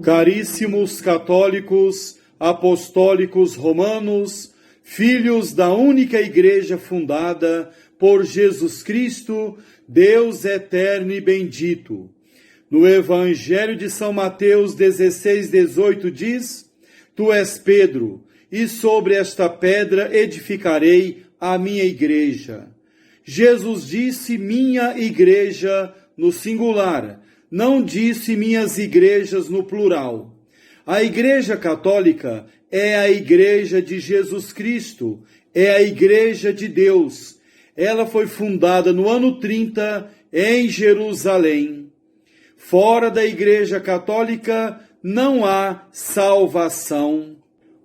Caríssimos católicos, apostólicos romanos, filhos da única igreja fundada por Jesus Cristo, Deus eterno e bendito. No Evangelho de São Mateus 16:18 diz: Tu és Pedro, e sobre esta pedra edificarei a minha igreja. Jesus disse minha igreja no singular, não disse minhas igrejas no plural. A Igreja Católica é a Igreja de Jesus Cristo, é a Igreja de Deus. Ela foi fundada no ano 30 em Jerusalém. Fora da Igreja Católica não há salvação.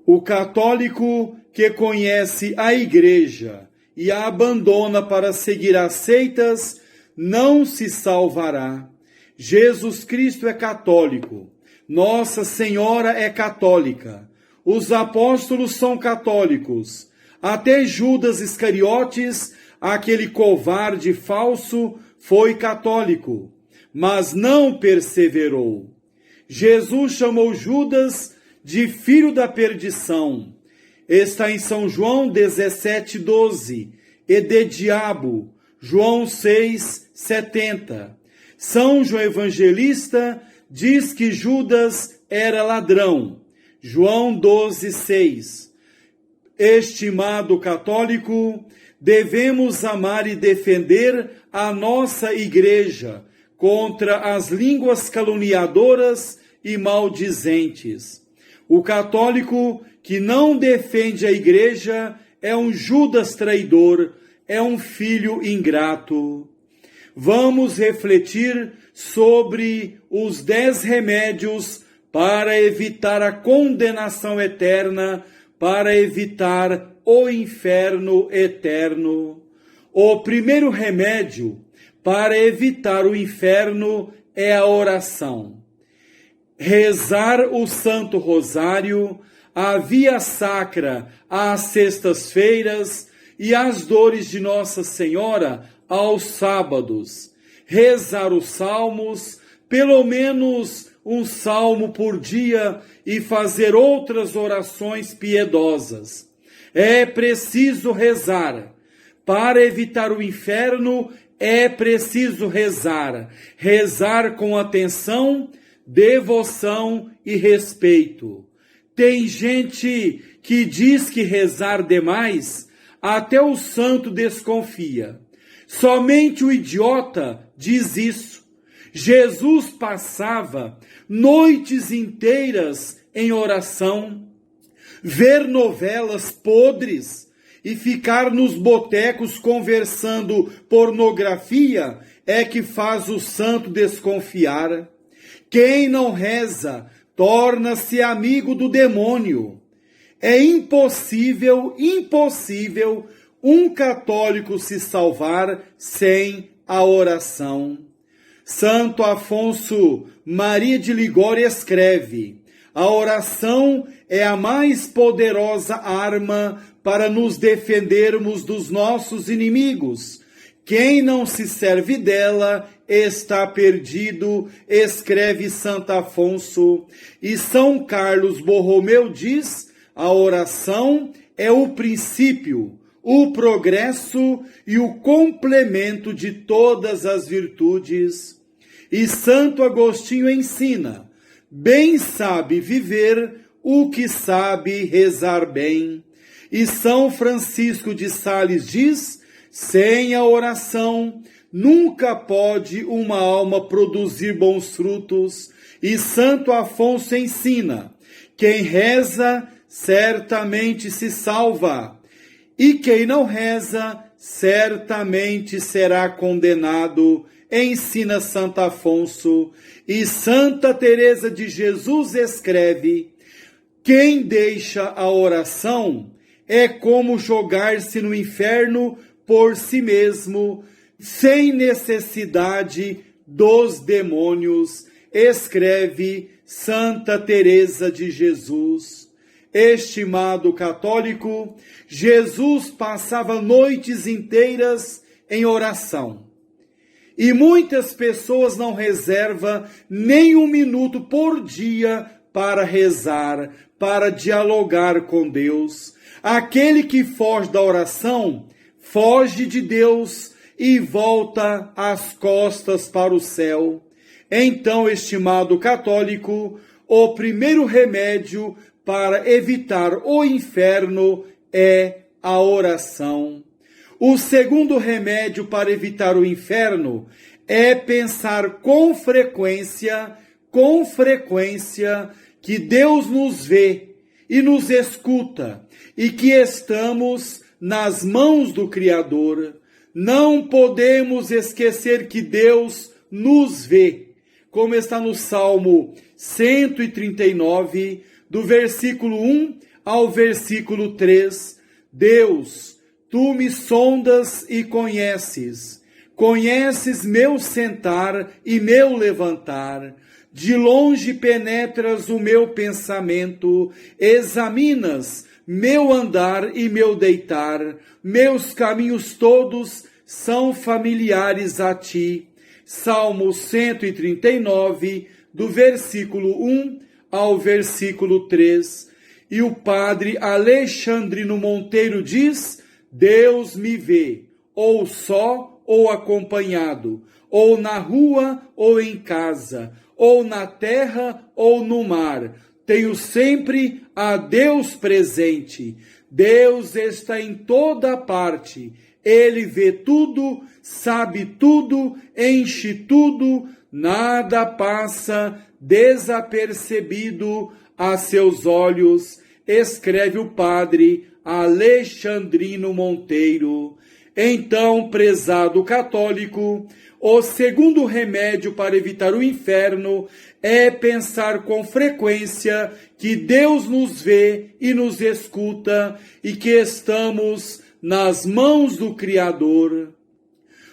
O católico que conhece a Igreja e a abandona para seguir as seitas não se salvará. Jesus Cristo é católico, Nossa Senhora é católica, os apóstolos são católicos, até Judas Iscariotes, aquele covarde falso, foi católico, mas não perseverou. Jesus chamou Judas de filho da perdição. Está em São João 17:12, e de diabo, João 6:70. São João Evangelista diz que Judas era ladrão. João 12:6. Estimado católico, devemos amar e defender a nossa igreja contra as línguas caluniadoras e maldizentes. O católico que não defende a igreja é um Judas traidor, é um filho ingrato. Vamos refletir sobre os 10 remédios para evitar a condenação eterna, para evitar o inferno eterno. O primeiro remédio para evitar o inferno é a oração. Rezar o Santo Rosário, a Via Sacra às sextas-feiras e as dores de Nossa Senhora aos sábados, rezar os salmos, pelo menos um salmo por dia e fazer outras orações piedosas. É preciso rezar. Para evitar o inferno, é preciso rezar. Rezar com atenção, devoção e respeito. Tem gente que diz que rezar demais, até o santo desconfia. Somente o idiota diz isso. Jesus passava noites inteiras em oração, ver novelas podres e ficar nos botecos conversando pornografia é que faz o santo desconfiar. Quem não reza torna-se amigo do demônio. É impossível um católico se salvar sem a oração. Santo Afonso Maria de Ligório escreve: a oração é a mais poderosa arma para nos defendermos dos nossos inimigos. Quem não se serve dela está perdido, escreve Santo Afonso. E São Carlos Borromeu diz: a oração é o princípio, o progresso e o complemento de todas as virtudes. E Santo Agostinho ensina: bem sabe viver o que sabe rezar bem. E São Francisco de Sales diz: sem a oração nunca pode uma alma produzir bons frutos. E Santo Afonso ensina: quem reza certamente se salva, e quem não reza certamente será condenado, ensina Santo Afonso. E Santa Teresa de Jesus escreve: quem deixa a oração é como jogar-se no inferno por si mesmo, sem necessidade dos demônios, escreve Santa Teresa de Jesus. Estimado católico, Jesus passava noites inteiras em oração. E muitas pessoas não reservam nem um minuto por dia para rezar, para dialogar com Deus. Aquele que foge da oração, foge de Deus e volta as costas para o céu. Então, estimado católico, o primeiro remédio para evitar o inferno é a oração. O segundo remédio para evitar o inferno é pensar com frequência, que Deus nos vê e nos escuta e que estamos nas mãos do Criador. Não podemos esquecer que Deus nos vê, como está no Salmo 139, do versículo 1 ao versículo 3. Deus, tu me sondas e conheces meu sentar e meu levantar. De longe penetras o meu pensamento, examinas meu andar e meu deitar. Meus caminhos todos são familiares a ti. Salmo 139, do versículo 1 ao versículo 3. E o padre Alexandrino Monteiro diz: Deus me vê, ou só ou acompanhado, ou na rua ou em casa, ou na terra ou no mar. Tenho sempre a Deus presente. Deus está em toda parte. Ele vê tudo, sabe tudo, enche tudo, nada passa desapercebido a seus olhos, escreve o padre Alexandrino Monteiro. Então, prezado católico, o segundo remédio para evitar o inferno é pensar com frequência que Deus nos vê e nos escuta e que estamos nas mãos do Criador.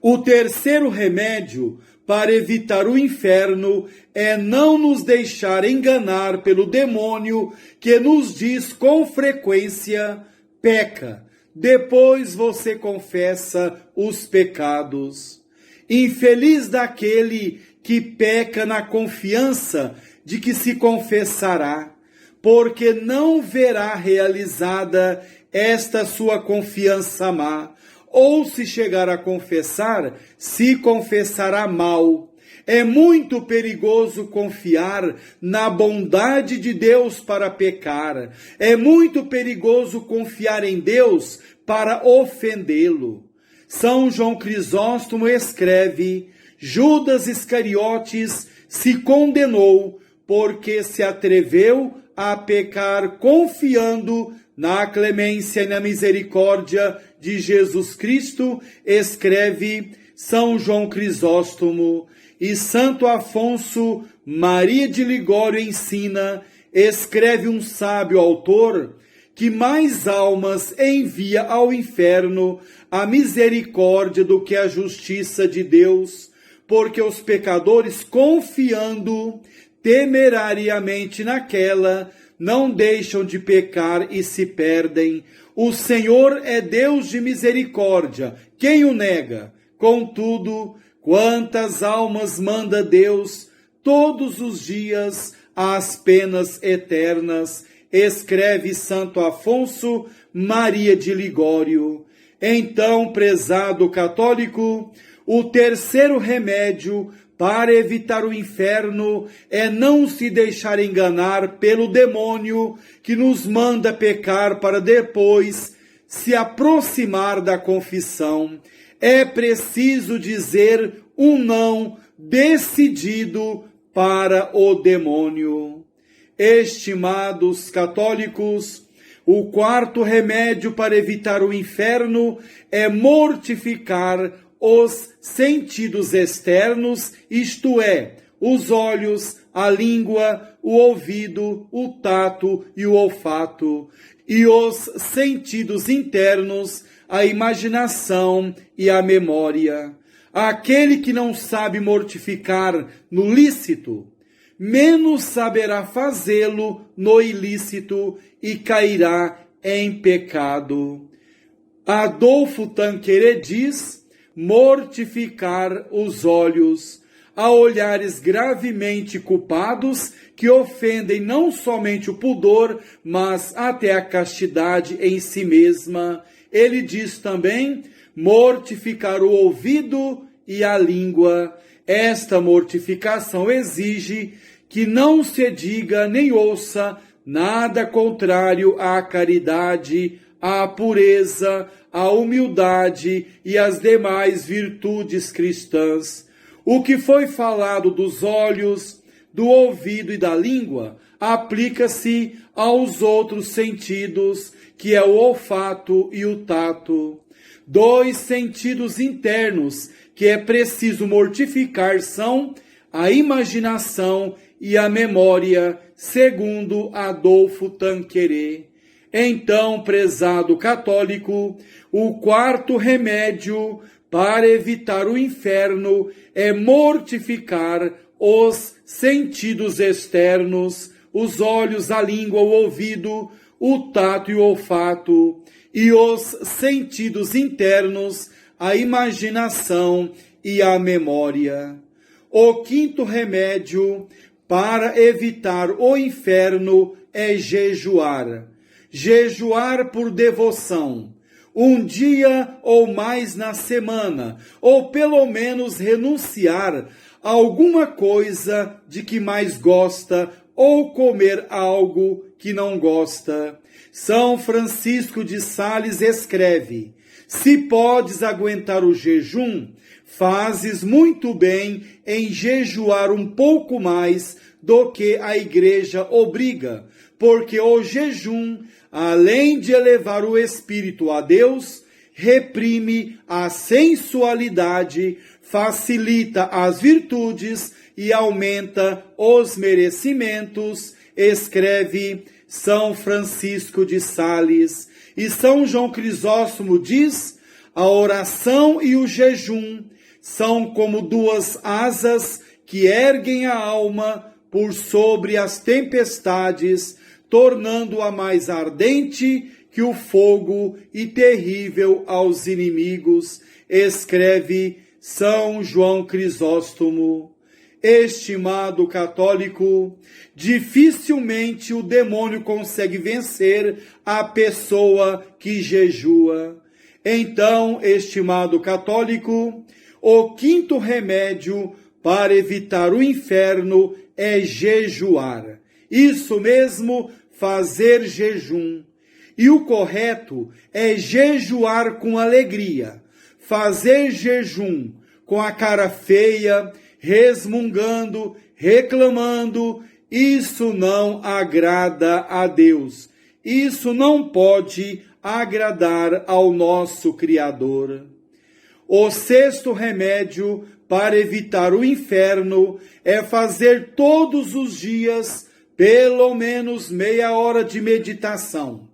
O terceiro remédio para evitar o inferno é não nos deixar enganar pelo demônio que nos diz com frequência: peca. Depois você confessa os pecados. Infeliz daquele que peca na confiança de que se confessará, porque não verá realizada esta sua confiança má. Ou se chegar a confessar, se confessará mal. É muito perigoso confiar na bondade de Deus para pecar. É muito perigoso confiar em Deus para ofendê-lo. São João Crisóstomo escreve: Judas Iscariotes se condenou porque se atreveu a pecar confiando na clemência e na misericórdia de Jesus Cristo, escreve São João Crisóstomo. E Santo Afonso Maria de Ligório ensina, escreve um sábio autor, que mais almas envia ao inferno a misericórdia do que a justiça de Deus, porque os pecadores, confiando temerariamente naquela, não deixam de pecar e se perdem. O Senhor é Deus de misericórdia, quem o nega? Contudo, quantas almas manda Deus todos os dias às penas eternas, escreve Santo Afonso Maria de Ligório. Então, prezado católico, o terceiro remédio para evitar o inferno é não se deixar enganar pelo demônio que nos manda pecar para depois se aproximar da confissão. É preciso dizer um não decidido para o demônio. Estimados católicos, o quarto remédio para evitar o inferno é mortificar os sentidos externos, isto é, os olhos, a língua, o ouvido, o tato e o olfato, e os sentidos internos, a imaginação e a memória. Aquele que não sabe mortificar no lícito, menos saberá fazê-lo no ilícito e cairá em pecado. Adolfo Tanqueray diz: mortificar os olhos, a olhares gravemente culpados que ofendem não somente o pudor, mas até a castidade em si mesma. Ele diz também mortificar o ouvido e a língua. Esta mortificação exige que não se diga nem ouça nada contrário à caridade, à pureza, à humildade e às demais virtudes cristãs. O que foi falado dos olhos, do ouvido e da língua aplica-se aos outros sentidos, que é o olfato e o tato. Dois sentidos internos que é preciso mortificar são a imaginação e a memória, segundo Adolfo Tanqueray. Então, prezado católico, o quarto remédio para evitar o inferno é mortificar os sentidos externos, os olhos, a língua, o ouvido, o tato e o olfato, e os sentidos internos, a imaginação e a memória. O quinto remédio para evitar o inferno é jejuar. Jejuar por devoção, um dia ou mais na semana, ou pelo menos renunciar a alguma coisa de que mais gosta, ou comer algo que não gosta. São Francisco de Sales escreve: se podes aguentar o jejum, fazes muito bem em jejuar um pouco mais do que a Igreja obriga, porque o jejum, além de elevar o espírito a Deus, reprime a sensualidade, facilita as virtudes e aumenta os merecimentos, escreve São Francisco de Sales. E São João Crisóstomo diz: a oração e o jejum são como duas asas que erguem a alma por sobre as tempestades, tornando-a mais ardente que o fogo e terrível aos inimigos, escreve São João Crisóstomo. Estimado católico, dificilmente o demônio consegue vencer a pessoa que jejua. Então, estimado católico, o quinto remédio para evitar o inferno é jejuar. Isso mesmo, fazer jejum. E o correto é jejuar com alegria. Fazer jejum com a cara feia, resmungando, reclamando, isso não agrada a Deus. Isso não pode agradar ao nosso Criador. O sexto remédio para evitar o inferno é fazer todos os dias pelo menos meia hora de meditação.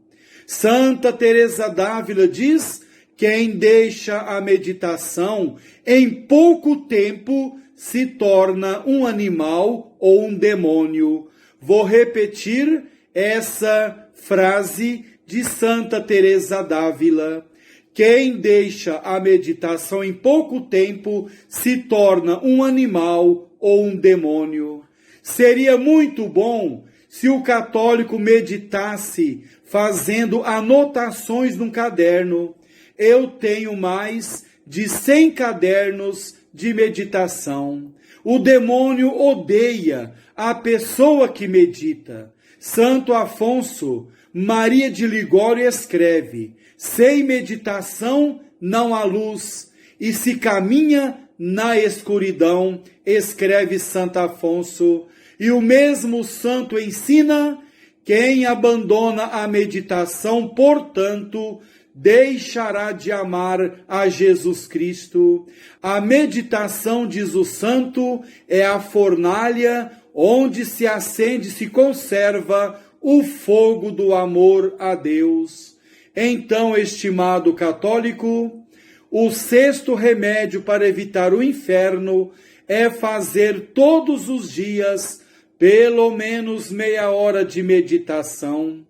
Santa Teresa d'Ávila diz: quem deixa a meditação em pouco tempo se torna um animal ou um demônio. Vou repetir essa frase de Santa Teresa d'Ávila. Quem deixa a meditação em pouco tempo se torna um animal ou um demônio. Seria muito bom se o católico meditasse fazendo anotações num caderno. Eu tenho mais de 100 cadernos de meditação. O demônio odeia a pessoa que medita. Santo Afonso Maria de Ligório escreve: sem meditação não há luz, e se caminha na escuridão, escreve Santo Afonso. E o mesmo santo ensina: quem abandona a meditação, portanto, deixará de amar a Jesus Cristo. A meditação, diz o santo, é a fornalha onde se acende e se conserva o fogo do amor a Deus. Então, estimado católico, o sexto remédio para evitar o inferno é fazer todos os dias pelo menos meia hora de meditação.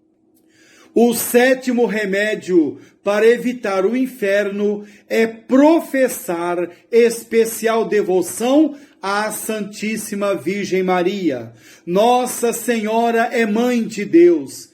O sétimo remédio para evitar o inferno é professar especial devoção à Santíssima Virgem Maria. Nossa Senhora é Mãe de Deus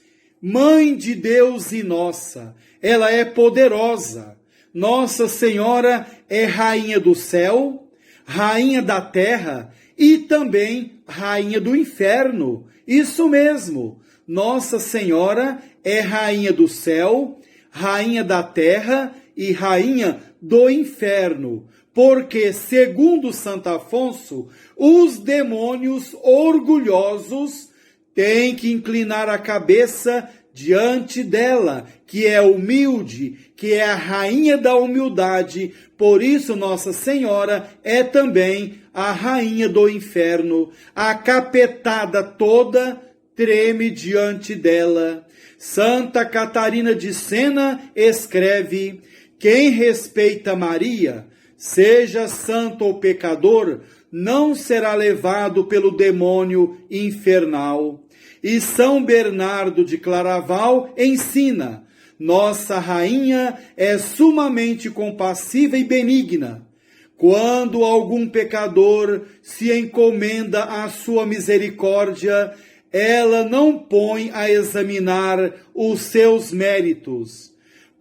e nossa. Ela é poderosa. Nossa Senhora é Rainha do céu, Rainha da terra e também Rainha do inferno. Isso mesmo. Nossa Senhora é Rainha do céu, Rainha da terra e Rainha do inferno, porque, segundo Santo Afonso, os demônios orgulhosos têm que inclinar a cabeça diante dela, que é humilde, que é a Rainha da humildade. Por isso, Nossa Senhora é também a Rainha do inferno. A capetada toda treme diante dela. Santa Catarina de Sena escreve: quem respeita Maria, seja santo ou pecador, não será levado pelo demônio infernal. E São Bernardo de Claraval ensina: nossa rainha é sumamente compassiva e benigna. Quando algum pecador se encomenda à sua misericórdia, ela não põe a examinar os seus méritos,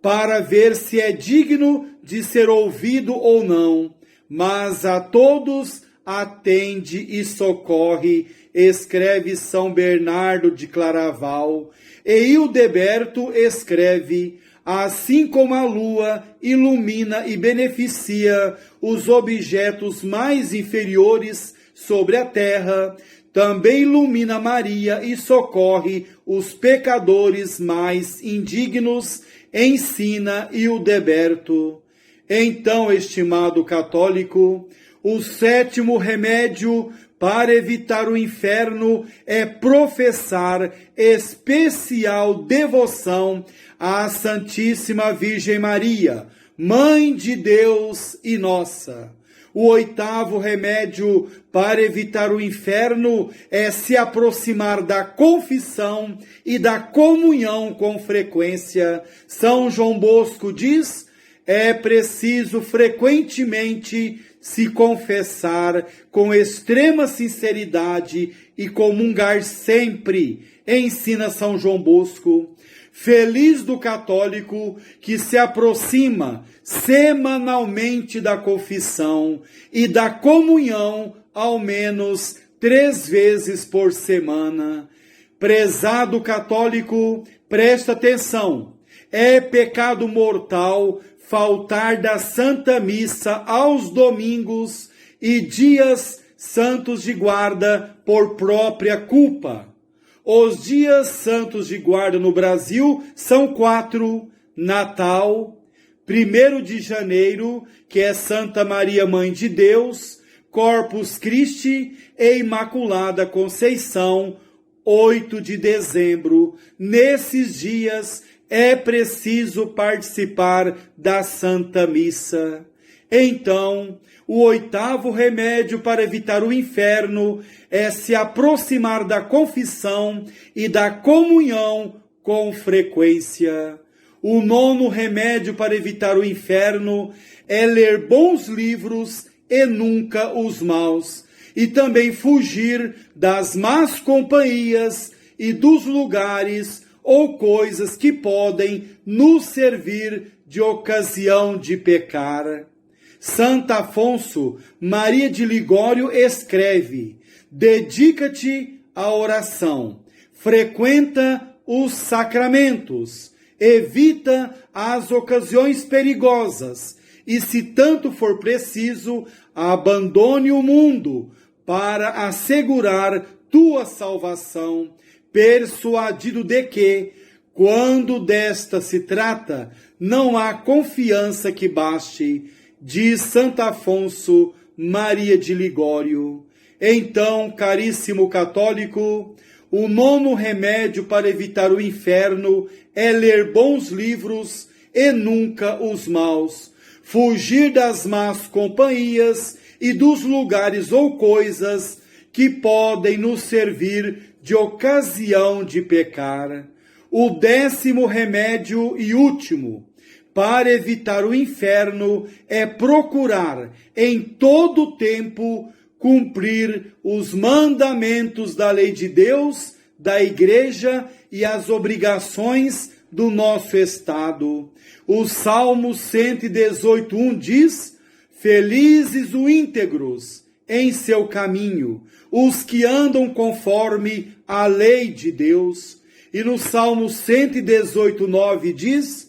para ver se é digno de ser ouvido ou não, mas a todos atende e socorre, escreve São Bernardo de Claraval. E Hildeberto escreve: assim como a lua ilumina e beneficia os objetos mais inferiores sobre a terra, também ilumina Maria e socorre os pecadores mais indignos, ensina Hildeberto. Então, estimado católico, o sétimo remédio para evitar o inferno é professar especial devoção à Santíssima Virgem Maria, Mãe de Deus e nossa. O oitavo remédio para evitar o inferno é se aproximar da confissão e da comunhão com frequência. São João Bosco diz: é preciso frequentemente se confessar com extrema sinceridade e comungar sempre, ensina São João Bosco. Feliz do católico que se aproxima semanalmente da confissão e da comunhão ao menos 3 vezes por semana. Prezado católico, presta atenção. É pecado mortal faltar da Santa Missa aos domingos e dias santos de guarda por própria culpa. Os dias santos de guarda no Brasil são 4: Natal, 1º de janeiro, que é Santa Maria Mãe de Deus, Corpus Christi e Imaculada Conceição, 8 de dezembro. Nesses dias é preciso participar da Santa Missa. Então, o oitavo remédio para evitar o inferno é se aproximar da confissão e da comunhão com frequência. O nono remédio para evitar o inferno é ler bons livros e nunca os maus, e também fugir das más companhias e dos lugares ou coisas que podem nos servir de ocasião de pecar. Santo Afonso Maria de Ligório escreve: dedica-te à oração, frequenta os sacramentos, evita as ocasiões perigosas e, se tanto for preciso, abandone o mundo para assegurar tua salvação, persuadido de que, quando desta se trata, não há confiança que baste, diz Santo Afonso Maria de Ligório. Então, caríssimo católico, o nono remédio para evitar o inferno é ler bons livros e nunca os maus, fugir das más companhias e dos lugares ou coisas que podem nos servir de ocasião de pecar. O 10º remédio e último para evitar o inferno é procurar em todo tempo cumprir os mandamentos da lei de Deus, da Igreja e as obrigações do nosso Estado. O Salmo 118:1 diz: felizes os íntegros em seu caminho, os que andam conforme a lei de Deus. E no Salmo 118:9 diz: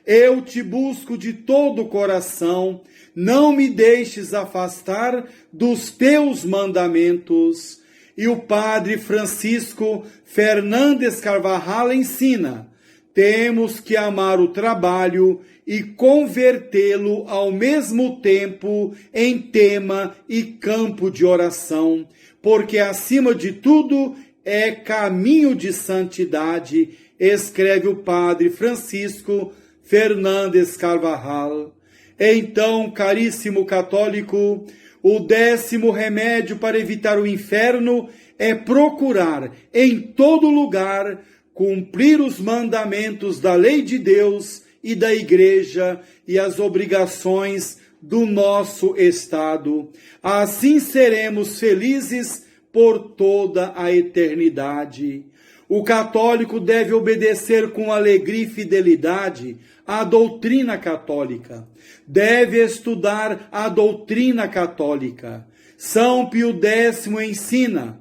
eu te busco de todo o coração, não me deixes afastar dos teus mandamentos. E o padre Francisco Fernandes Carvajal ensina: temos que amar o trabalho e convertê-lo ao mesmo tempo em tema e campo de oração, porque acima de tudo é caminho de santidade, escreve o padre Francisco Fernandes Carvajal. Então, caríssimo católico, o 10º remédio para evitar o inferno é procurar em todo lugar cumprir os mandamentos da lei de Deus e da Igreja e as obrigações do nosso Estado. Assim seremos felizes por toda a eternidade. O católico deve obedecer com alegria e fidelidade à doutrina católica. Deve estudar a doutrina católica. São Pio X ensina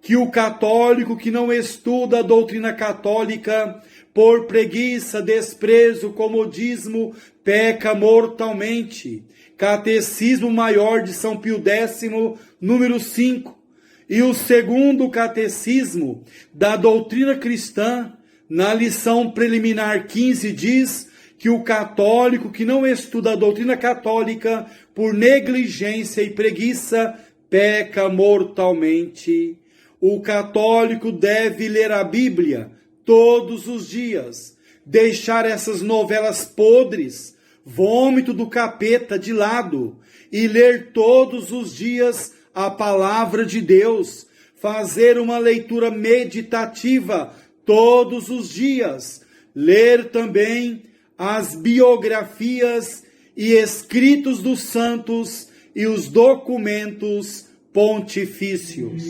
que o católico que não estuda a doutrina católica, por preguiça, desprezo, comodismo, peca mortalmente. Catecismo Maior de São Pio X, número 5. E o segundo catecismo da doutrina cristã, na lição preliminar 15, diz que o católico que não estuda a doutrina católica, por negligência e preguiça, peca mortalmente. O católico deve ler a Bíblia todos os dias, deixar essas novelas podres, vômito do capeta, de lado, e ler todos os dias a palavra de Deus, fazer uma leitura meditativa todos os dias, ler também as biografias e escritos dos santos e os documentos pontifícios.